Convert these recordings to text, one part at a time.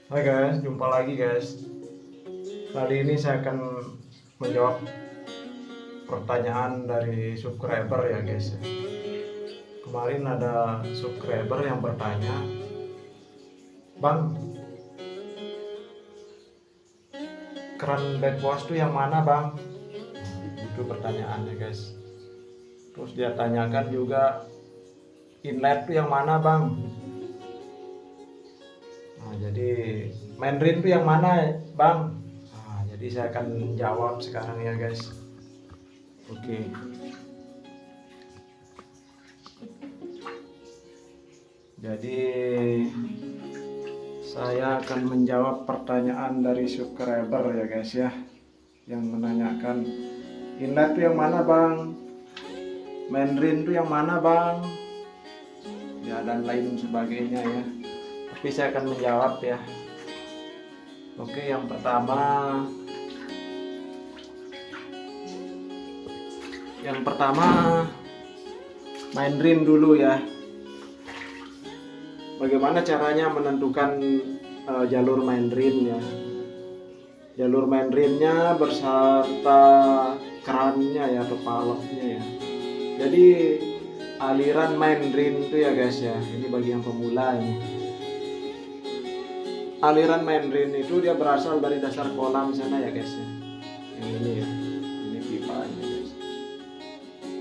Hai guys, jumpa lagi guys. Kali ini saya akan menjawab pertanyaan dari subscriber ya guys. Kemarin ada subscriber yang bertanya, Bang, keran backwash itu yang mana Bang? Itu pertanyaannya guys. Terus dia tanyakan juga, inlet itu yang mana Bang? Nah, jadi Mandarin itu yang mana Bang? Nah, jadi saya akan jawab sekarang ya guys. Oke. Jadi saya akan menjawab pertanyaan dari subscriber ya guys ya, yang menanyakan inlet itu yang mana Bang? Mandarin itu yang mana Bang? Ya dan lain sebagainya ya. Tapi saya akan menjawab ya. Oke, yang pertama Mandarin dulu ya. Bagaimana caranya menentukan jalur Mandarin ya? Jalur Mandarinnya berserta kerannya ya atau valve-nya ya. Jadi aliran Mandarin itu ya guys ya. Ini bagi yang pemula ini. Aliran Mandarin itu dia berasal dari dasar kolam sana ya guys ya. Yang ini ya. Ini pipanya guys.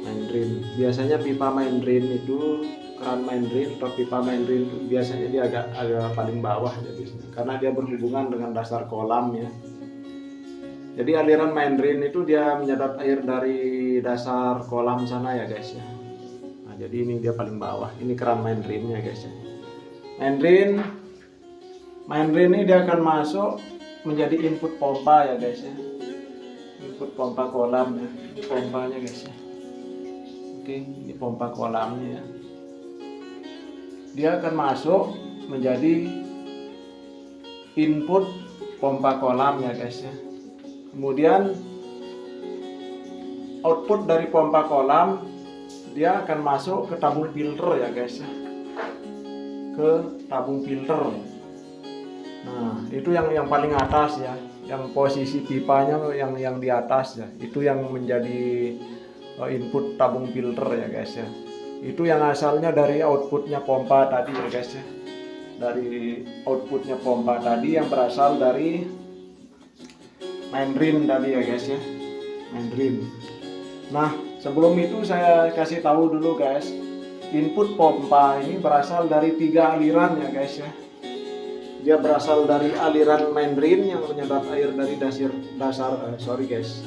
Mandarin. Biasanya pipa Mandarin itu keran Mandarin atau pipa Mandarin itu biasanya dia agak paling bawah ya biasanya. Karena dia berhubungan dengan dasar kolam ya. Jadi aliran Mandarin itu dia menyedot air dari dasar kolam sana ya guys ya. Nah, jadi ini dia paling bawah. Ini keran Mandarinnya guys ya. Mandarin ini dia akan masuk menjadi input pompa ya guys ya. Input pompa kolam ya. Ini pompanya guys ya. Oke, ini pompa kolamnya ya. Dia akan masuk menjadi input pompa kolam ya guys ya. Kemudian output dari pompa kolam dia akan masuk ke tabung filter ya guys ya. Ke tabung filter. Nah, itu yang paling atas ya. Yang posisi pipanya yang di atas ya. Itu yang menjadi input tabung filter ya guys ya. Itu yang asalnya dari outputnya pompa tadi ya guys ya. Dari outputnya pompa tadi yang berasal dari Mandarin tadi ya guys ya. Mandarin. Nah, sebelum itu saya kasih tahu dulu guys. Input pompa ini berasal dari 3 aliran ya guys ya. Dia berasal dari aliran Mandarin yang menyedot air dari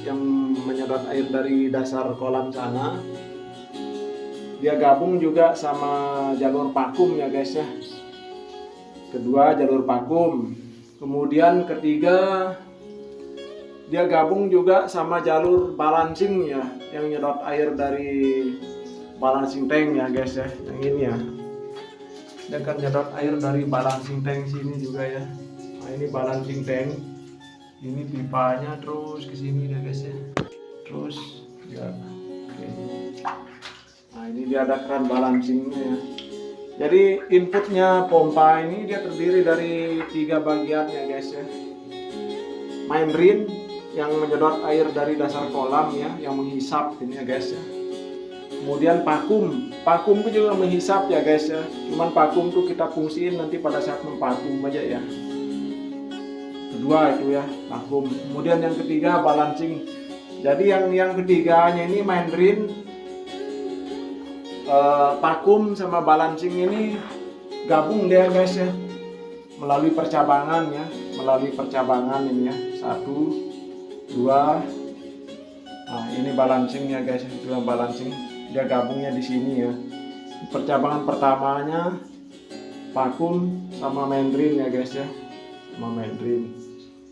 yang menyedot air dari dasar kolam sana. Dia gabung juga sama jalur vakum ya guys ya. Kedua jalur vakum. Kemudian ketiga dia gabung juga sama jalur balancing ya, yang nyedot air dari balancing tank ya guys ya. Yang ini ya. Dia akan nyedot air dari balancing tank sini juga ya. Nah, ini balancing tank. Ini pipanya terus ke sini ya guys ya. Terus ya. Oke. Nah, ini dia ada keran balancingnya ya. Jadi inputnya pompa ini dia terdiri dari 3 bagian ya guys ya. Mandarin yang menyedot air dari dasar kolam ya, yang menghisap ini ya guys ya. Kemudian vakum itu juga menghisap ya guys ya. Cuman vakum tuh kita fungsiin nanti pada saat memvakum aja ya. Kedua itu ya, vakum. Kemudian yang ketiga balancing. Jadi yang ketiganya ini Mandarin, vakum sama balancing ini gabung dia guys ya. Melalui percabangan ya, melalui percabangan ini ya. 1, 2. Nah, ini balancing ya guys, itu yang balancing. Dia gabungnya di sini ya. Percabangan pertamanya vakum sama Mandarin ya guys ya, sama Mandarin.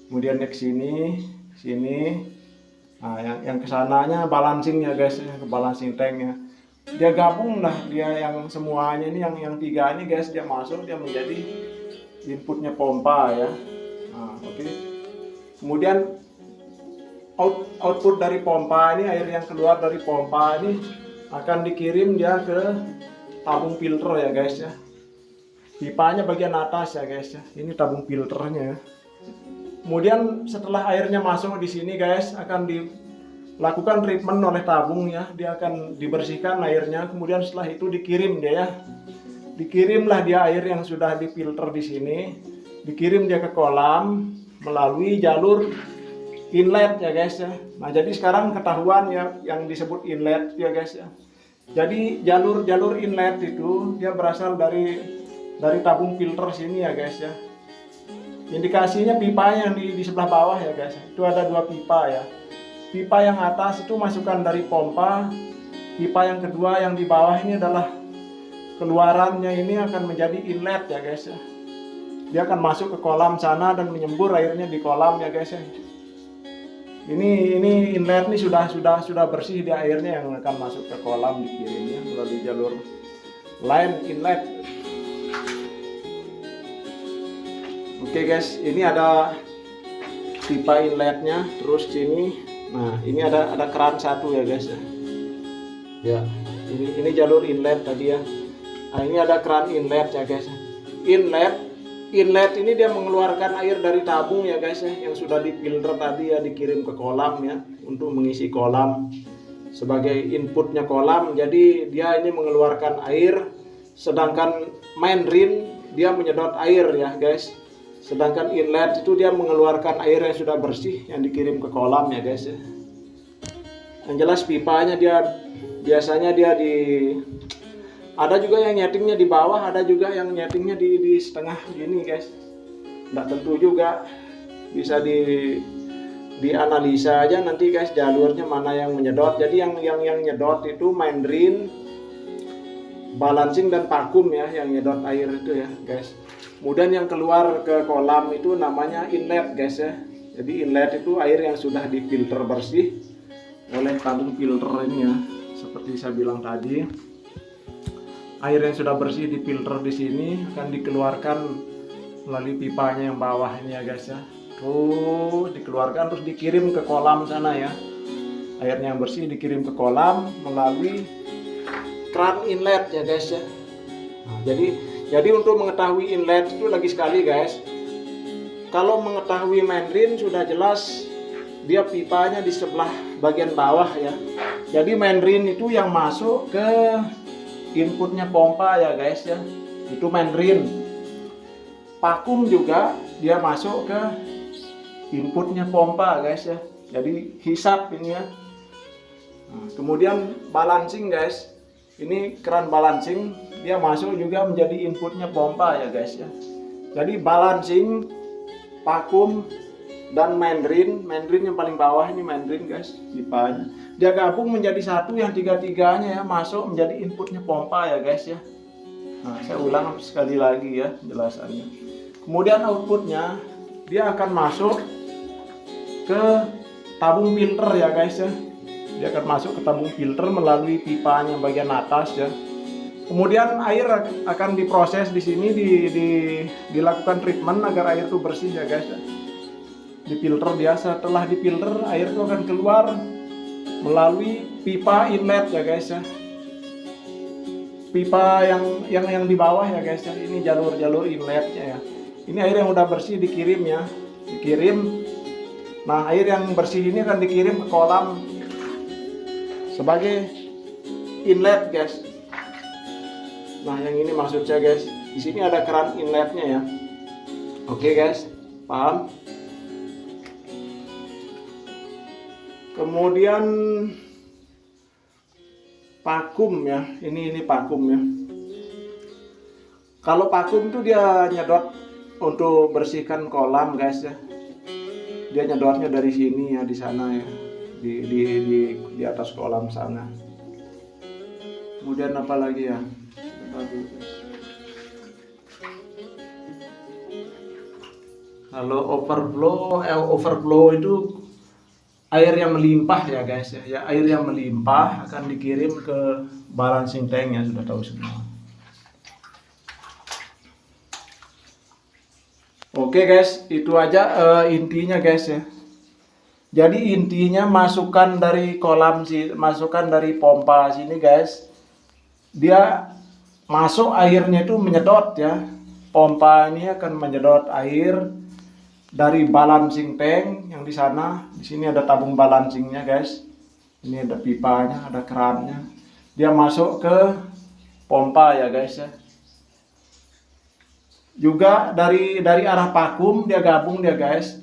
Kemudian ke sini. Nah, yang kesananya balancing ya guys ya, ke balancing tank ya. Dia gabung lah, dia yang semuanya ini yang 3 ini guys, dia masuk, dia menjadi inputnya pompa ya. Nah, oke. Kemudian output dari pompa ini, air yang keluar dari pompa ini akan dikirim dia ke tabung filter ya guys ya. Pipanya bagian atas ya guys ya. Ini tabung filternya. Kemudian setelah airnya masuk di sini guys, akan dilakukan treatment oleh tabung ya. Dia akan dibersihkan airnya. Kemudian setelah itu dikirim dia ya. Dikirimlah dia air yang sudah difilter di sini. Dikirim dia ke kolam melalui jalur inlet ya guys ya. Nah jadi sekarang ketahuan ya yang disebut inlet ya guys ya. Jadi jalur inlet itu dia berasal dari tabung filter sini ya guys ya. Indikasinya pipa yang di sebelah bawah ya guys. Itu ada 2 pipa ya. Pipa yang atas itu masukan dari pompa. Pipa yang kedua yang di bawah ini adalah keluarannya, ini akan menjadi inlet ya guys ya. Dia akan masuk ke kolam sana dan menyembur airnya di kolam ya guys ya. Ini inlet ini sudah bersih dia airnya yang akan masuk ke kolam, dikirimnya melalui jalur line inlet. Oke guys, ini ada pipa inletnya, terus sini. Nah, ini ada keran satu ya guys ya. Ya, ini jalur inlet tadi ya. Nah, ini ada keran inlet ya guys. Inlet ini dia mengeluarkan air dari tabung ya guys ya, yang sudah difilter tadi ya, dikirim ke kolam ya untuk mengisi kolam sebagai inputnya kolam. Jadi dia ini mengeluarkan air, sedangkan main drain dia menyedot air ya guys. Sedangkan inlet itu dia mengeluarkan air yang sudah bersih yang dikirim ke kolam ya guys ya. Yang jelas pipanya dia biasanya dia ada juga yang nyetingnya di bawah, ada juga yang nyetingnya di setengah gini guys. Nggak tentu juga, bisa dianalisa aja nanti guys jalurnya mana yang menyedot. Jadi yang nyedot itu main drain, balancing dan vakum ya, yang nyedot air itu ya guys. Kemudian yang keluar ke kolam itu namanya inlet guys ya. Jadi inlet itu air yang sudah difilter bersih oleh tabung filter ini ya. Seperti saya bilang tadi. Air yang sudah bersih difilter di sini akan dikeluarkan melalui pipanya yang bawah ini ya guys ya. Tuh dikeluarkan terus dikirim ke kolam sana ya. Airnya yang bersih dikirim ke kolam melalui keran inlet ya guys ya. Nah, jadi untuk mengetahui inlet itu lagi sekali guys. Kalau mengetahui main drain sudah jelas dia pipanya di sebelah bagian bawah ya. Jadi main drain itu yang masuk ke inputnya pompa ya guys ya, itu main drain. Vakum juga dia masuk ke inputnya pompa guys ya, jadi hisap ini ya. Nah, kemudian balancing guys, ini keran balancing dia masuk juga menjadi inputnya pompa ya guys ya. Jadi balancing, vakum dan main drain yang paling bawah ini main drain guys, pipanya dia gabung menjadi satu yang tiga-tiganya ya masuk menjadi inputnya pompa ya guys ya. Nah, saya ulang sekali lagi ya jelasannya. Kemudian outputnya dia akan masuk ke tabung filter ya guys ya. Dia akan masuk ke tabung filter melalui pipanya bagian atas ya. Kemudian air akan diproses di sini, dilakukan treatment agar air itu bersih ya guys ya. Difilter dia, setelah difilter air itu akan keluar melalui pipa inlet ya guys ya. Pipa yang di bawah ya guys ya, ini jalur inletnya ya. Ini air yang udah bersih dikirim ya, dikirim. Nah air yang bersih ini akan dikirim ke kolam sebagai inlet guys. Nah yang ini maksudnya guys, di sini ada keran inletnya ya. Oke guys, paham? Kemudian vakum ya, ini vakum ya. Kalau vakum itu dia nyedot untuk bersihkan kolam guys ya. Dia nyedotnya dari sini ya, di sana ya, di atas kolam sana. Kemudian apa lagi ya? Kalau overflow itu air yang melimpah ya guys ya, air yang melimpah akan dikirim ke balancing tank ya, sudah tahu semua. Oke guys, itu aja intinya guys ya. Jadi intinya masukan dari masukan dari pompa sini guys, dia masuk airnya itu menyedot ya. pompa ini akan menyedot air dari balancing tank yang di sana. Di sini ada tabung balancingnya guys. Ini ada pipanya, ada kerannya. Dia masuk ke pompa ya guys ya. Juga dari arah vakum dia gabung dia guys.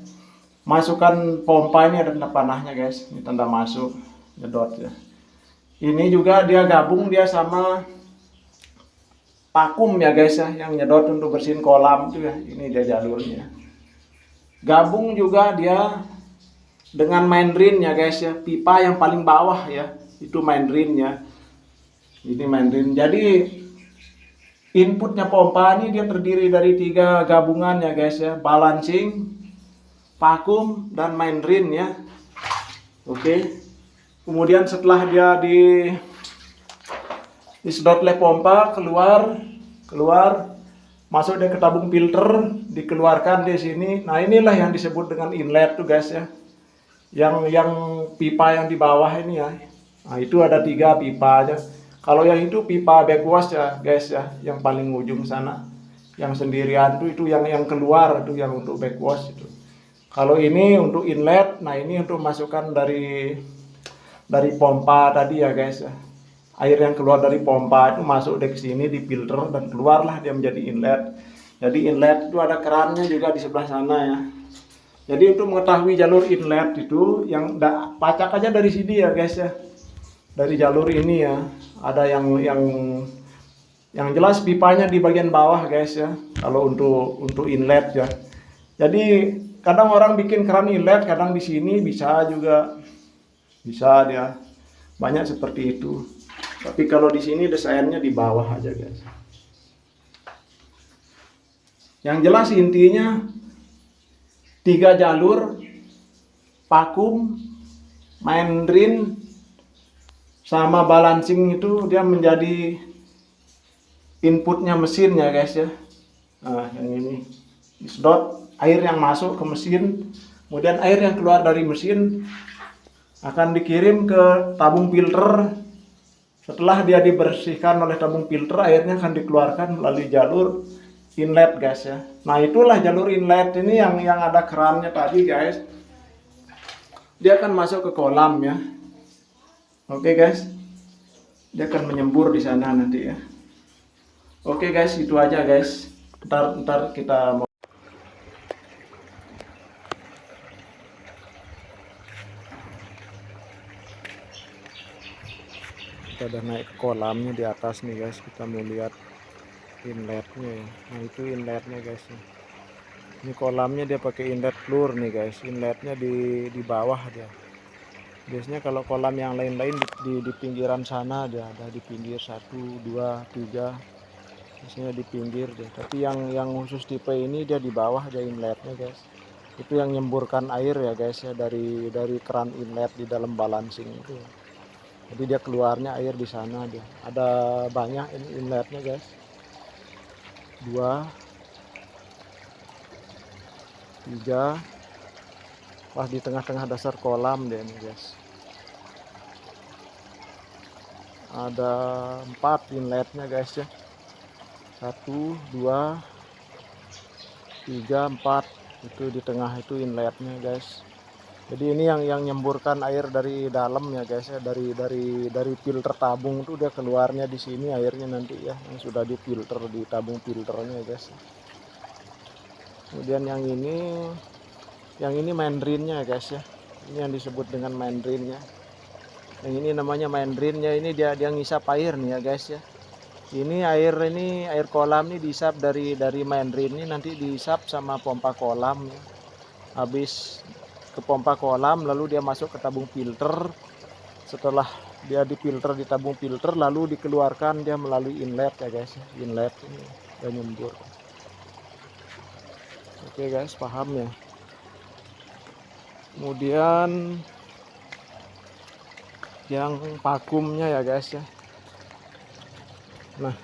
Masukkan pompa ini ada tanda panahnya guys. Ini tanda masuk, nyedot ya. Ini juga dia gabung dia sama vakum ya guys ya, yang nyedot untuk bersihin kolam itu ya. Ini dia jalurnya. Gabung juga dia dengan main drain ya guys ya, pipa yang paling bawah ya, itu main drainnya. Ini main drain. Jadi inputnya pompa ini dia terdiri dari 3 gabungan ya guys ya, balancing, vakum, dan main drain ya. Oke. Kemudian setelah dia disedot oleh pompa keluar masuk dia ke tabung filter, dikeluarkan di sini. Nah, inilah yang disebut dengan inlet tuh guys ya. Yang pipa yang di bawah ini ya. Nah, itu ada 3 pipa aja. Kalau yang itu pipa backwash ya guys ya, yang paling ujung sana. Yang sendirian tuh itu yang keluar itu yang untuk backwash itu. Kalau ini untuk inlet, nah ini untuk masukkan dari pompa tadi ya guys ya. Air yang keluar dari pompa itu masuk ke sini di filter dan keluarlah dia menjadi inlet. Jadi inlet itu ada kerannya juga di sebelah sana ya. Jadi untuk mengetahui jalur inlet itu yang pacak aja dari sini ya guys ya. Dari jalur ini ya. Ada yang jelas pipanya di bagian bawah guys ya. Kalau untuk inlet ya. Jadi kadang orang bikin keran inlet, kadang di sini bisa juga. Bisa dia. Banyak seperti itu. Tapi kalau di sini desainnya di bawah aja guys. Yang jelas intinya 3 jalur, vakum, main drain, sama balancing itu dia menjadi inputnya mesin ya guys ya. Nah, yang ini disedot air yang masuk ke mesin, kemudian air yang keluar dari mesin akan dikirim ke tabung filter. Setelah dia dibersihkan oleh tabung filter, airnya akan dikeluarkan melalui jalur inlet guys ya. Nah, itulah jalur inlet ini yang ada kerannya tadi guys. Dia akan masuk ke kolam ya. Oke guys. Dia akan menyembur di sana nanti ya. Oke guys, itu aja guys. Ntar kita mau kita udah naik ke kolamnya di atas nih guys. Kita mau lihat inletnya ya. Nah, itu inletnya guys ya. Ini kolamnya dia pakai inlet floor nih guys. Inletnya di bawah dia. Biasanya kalau kolam yang lain-lain di pinggiran sana dia ada di pinggir 1, 2, 3. Biasanya di pinggir dia. Tapi yang khusus tipe ini dia di bawah dia inletnya guys. Itu yang nyemburkan air ya guys ya, dari keran inlet di dalam balancing itu. Jadi dia keluarnya air di sana dia. Ada banyak ini inletnya guys. 2, 3. Wah, di tengah-tengah dasar kolam deh nih guys. Ada 4 inletnya guys ya. 1, 2, 3, 4. Itu di tengah itu inletnya guys. Jadi ini yang nyemburkan air dari dalam ya guys ya, dari filter tabung itu dia keluarnya di sini airnya nanti ya, yang sudah difilter di tabung filternya ya guys. Kemudian yang ini main drainnya ya guys ya. Ini yang disebut dengan main drainnya. Yang ini namanya main drainnya, ini dia ngisap air nih ya guys ya. Ini air kolam nih diisap dari main drain ini, nanti diisap sama pompa kolam ya. Habis ke pompa kolam lalu dia masuk ke tabung filter. Setelah dia difilter di tabung filter lalu dikeluarkan dia melalui inlet ya guys. Inlet ini dia nyembur. Oke guys, paham ya. Kemudian yang vakumnya ya guys ya. Nah,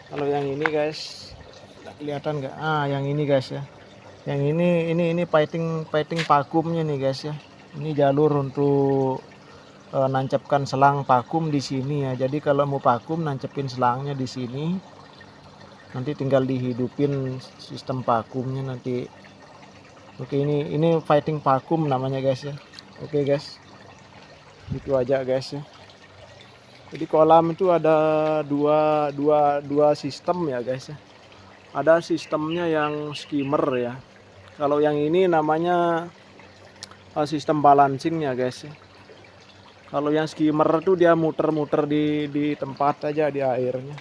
kalau yang ini guys kelihatan nggak? Yang ini guys ya. Yang ini piping vakumnya nih guys ya. Ini jalur untuk nancapkan selang vakum di sini ya. Jadi kalau mau vakum nancepin selangnya di sini. nanti tinggal dihidupin sistem vakumnya nanti. Oke, ini fighting vakum namanya guys ya. Oke guys, itu aja guys ya. Jadi kolam itu ada dua sistem ya guys ya. Ada sistemnya yang skimmer ya. Kalau yang ini namanya sistem balancing ya guys ya. Kalau yang skimmer tuh dia muter-muter di tempat aja di airnya.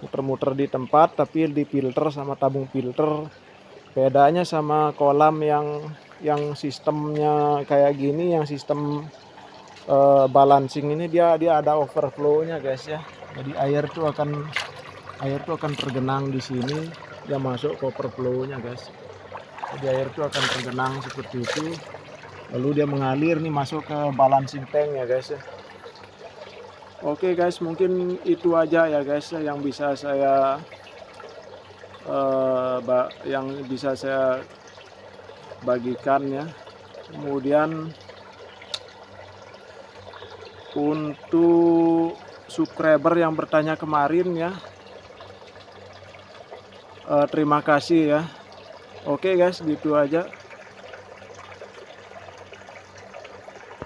Muter-muter di tempat tapi difilter sama tabung filter. Bedanya sama kolam yang sistemnya kayak gini, yang sistem balancing ini dia ada overflow-nya guys ya. Jadi air tuh akan tergenang di sini, dia masuk ke overflow-nya guys. Jadi air tuh akan tergenang seperti itu. Lalu dia mengalir nih masuk ke balancing tank ya guys ya. Oke guys, mungkin itu aja ya guys ya yang bisa saya bagikan ya. Kemudian untuk subscriber yang bertanya kemarin ya, terima kasih ya. Oke guys, gitu aja.